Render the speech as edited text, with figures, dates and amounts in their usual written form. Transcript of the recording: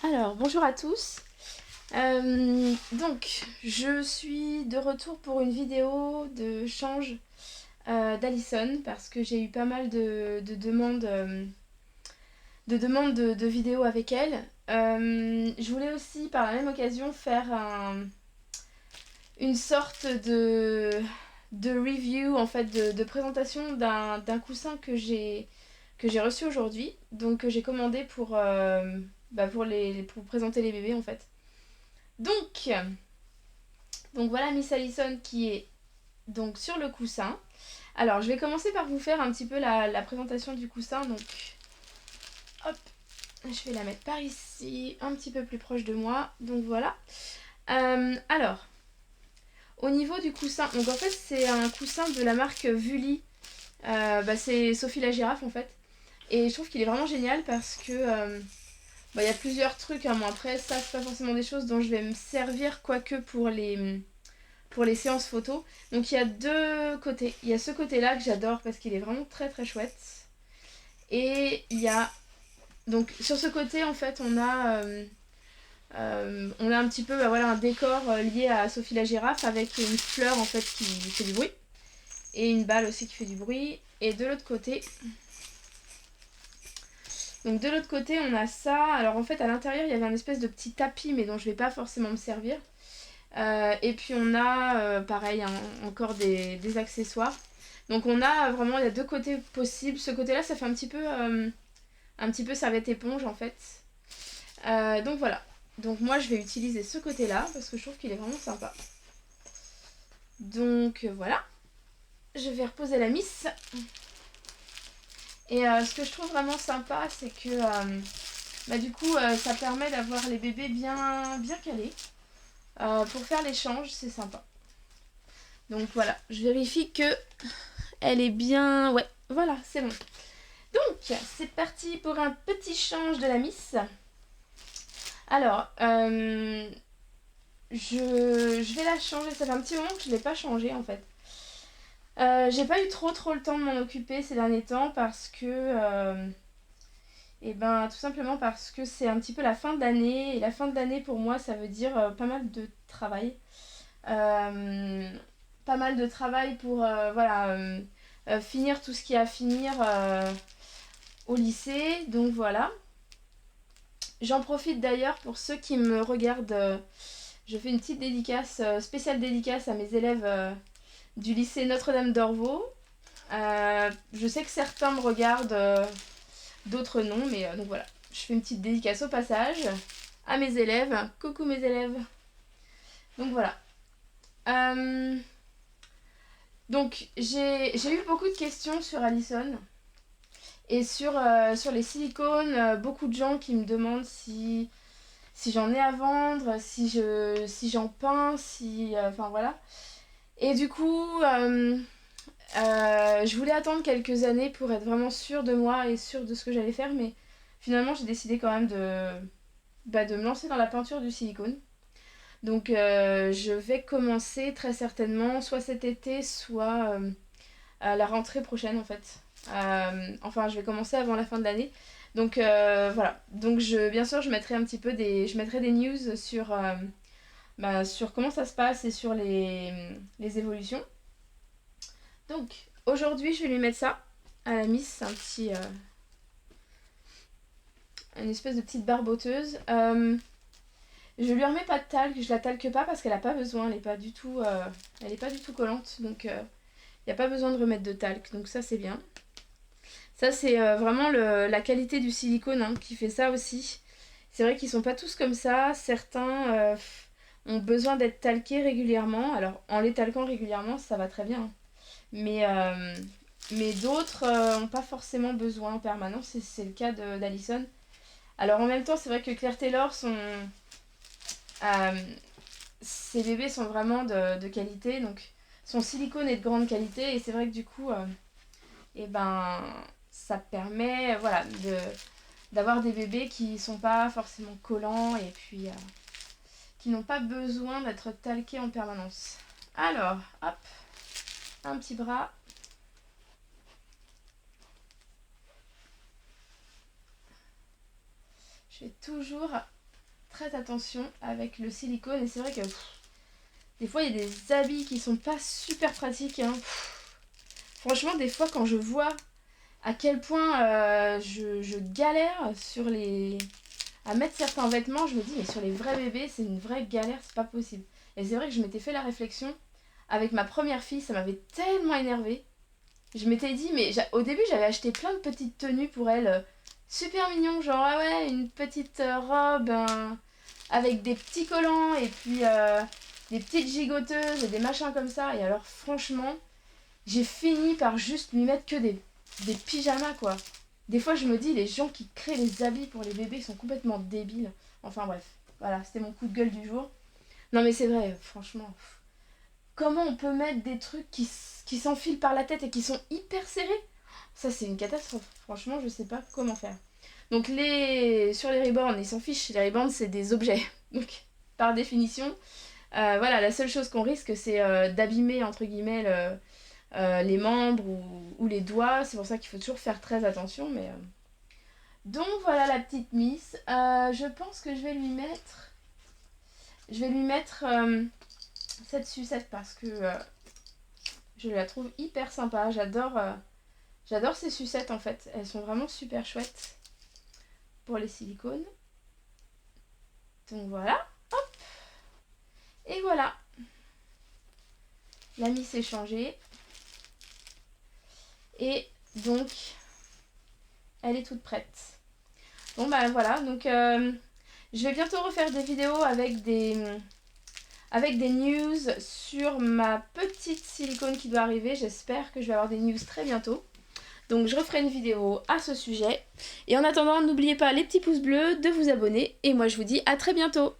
Alors, bonjour à tous. Donc, je suis de retour pour une vidéo de change d'Alison parce que j'ai eu pas mal de demandes, de vidéos avec elle. Je voulais aussi, par la même occasion, faire une sorte de review, en fait, de présentation d'un coussin que j'ai reçu aujourd'hui, donc que j'ai commandé pour présenter les bébés en fait. Donc, donc voilà Miss Allison qui est donc sur le coussin. Alors je vais commencer par vous faire un petit peu la présentation du coussin. Donc hop, je vais la mettre par ici, un petit peu plus proche de moi. Donc voilà. Alors, au niveau du coussin, donc en fait c'est un coussin de la marque Vully. C'est Sophie la girafe en fait. Et je trouve qu'il est vraiment génial parce que y a plusieurs trucs. Bon, après, ça, c'est pas forcément des choses dont je vais me servir, quoique pour les séances photos. Donc, il y a deux côtés. Il y a ce côté-là que j'adore parce qu'il est vraiment très très chouette. Et il y a. Donc, sur ce côté, en fait, on a un petit peu un décor lié à Sophie la girafe avec une fleur en fait qui fait du bruit. Et une balle aussi qui fait du bruit. Et de l'autre côté, on a ça. Alors en fait, à l'intérieur, il y avait un espèce de petit tapis, mais dont je vais pas forcément me servir. Et puis on a, pareil, encore des accessoires. Donc on a vraiment, il y a deux côtés possibles. Ce côté-là, ça fait un petit peu serviette éponge en fait. Donc voilà. Donc moi, je vais utiliser ce côté-là parce que je trouve qu'il est vraiment sympa. Donc voilà. Je vais reposer la miss. Et ce que je trouve vraiment sympa, c'est que du coup, ça permet d'avoir les bébés bien calés. Pour faire l'échange, c'est sympa. Donc voilà, je vérifie que elle est bien... Ouais, voilà, c'est bon. Donc, c'est parti pour un petit change de la miss. Alors, je vais la changer. Ça fait un petit moment que je ne l'ai pas changée en fait. J'ai pas eu trop le temps de m'en occuper ces derniers temps parce que... tout simplement parce que c'est un petit peu la fin de l'année. Et la fin de l'année pour moi, ça veut dire pas mal de travail. Pas mal de travail pour finir tout ce qu'il y a à finir au lycée. Donc voilà. J'en profite d'ailleurs pour ceux qui me regardent. Je fais une petite dédicace, spéciale dédicace à mes élèves du lycée Notre-Dame d'Orvaux. Je sais que certains me regardent, d'autres non, mais donc voilà. Je fais une petite dédicace au passage à mes élèves. Coucou mes élèves. Donc voilà. Donc j'ai eu beaucoup de questions sur Allison et sur les silicones, beaucoup de gens qui me demandent si j'en ai à vendre, si j'en peins, enfin voilà. Et du coup, je voulais attendre quelques années pour être vraiment sûre de moi et sûre de ce que j'allais faire, mais finalement j'ai décidé quand même de me lancer dans la peinture du silicone. Donc je vais commencer très certainement soit cet été, soit à la rentrée prochaine en fait. Enfin, je vais commencer avant la fin de l'année. Donc voilà. Donc bien sûr, je mettrai je mettrai des news sur comment ça se passe et sur les évolutions. Donc aujourd'hui, je vais lui mettre ça à la miss, une espèce de petite barboteuse. Je lui remets pas de talc, je la talque pas parce qu'elle a pas besoin, elle est pas du tout collante, donc il n'y a pas besoin de remettre de talc, donc ça c'est bien. Ça c'est vraiment la qualité du silicone qui fait ça aussi. C'est vrai qu'ils sont pas tous comme ça, certains ont besoin d'être talqués régulièrement. Alors en les talquant régulièrement ça va très bien, mais, mais d'autres n'ont pas forcément besoin en permanence, et c'est le cas d'Alison. Alors en même temps c'est vrai que Claire Taylor, ses bébés sont vraiment de qualité, donc son silicone est de grande qualité, et c'est vrai que du coup ça permet d'avoir des bébés qui sont pas forcément collants et puis qui n'ont pas besoin d'être talqués en permanence. Alors, hop, un petit bras. Je vais toujours très attention avec le silicone. Et c'est vrai que des fois, il y a des habits qui sont pas super pratiques. Hein. Franchement, des fois, quand je vois à quel point je galère à mettre certains vêtements, je me dis, mais sur les vrais bébés, c'est une vraie galère, c'est pas possible. Et c'est vrai que je m'étais fait la réflexion, avec ma première fille, ça m'avait tellement énervée. Je m'étais dit, mais au début, j'avais acheté plein de petites tenues pour elle, super mignon, genre, ah ouais, une petite robe avec des petits collants, et puis des petites gigoteuses, et des machins comme ça. Et alors, franchement, j'ai fini par juste lui mettre que des pyjamas, quoi. Des fois, je me dis, les gens qui créent les habits pour les bébés sont complètement débiles. Enfin bref, voilà, c'était mon coup de gueule du jour. Non mais c'est vrai, franchement, comment on peut mettre des trucs qui s'enfilent par la tête et qui sont hyper serrés? Ça, c'est une catastrophe. Franchement, je sais pas comment faire. Donc sur les ribbons, ils s'en fichent. Les ribbons, c'est des objets. Donc, par définition, voilà, la seule chose qu'on risque, c'est d'abîmer, entre guillemets, les membres ou les doigts. C'est pour ça qu'il faut toujours faire très attention. Mais donc voilà la petite Miss. Je pense que je vais lui mettre cette sucette parce que je la trouve hyper sympa. J'adore ces sucettes en fait. Elles sont vraiment super chouettes pour les silicones. Donc voilà. Hop. Et voilà. La Miss est changée. Et donc, elle est toute prête. Bon bah voilà, donc je vais bientôt refaire des vidéos avec des news sur ma petite silicone qui doit arriver. J'espère que je vais avoir des news très bientôt. Donc je referai une vidéo à ce sujet. Et en attendant, n'oubliez pas les petits pouces bleus, de vous abonner. Et moi je vous dis à très bientôt.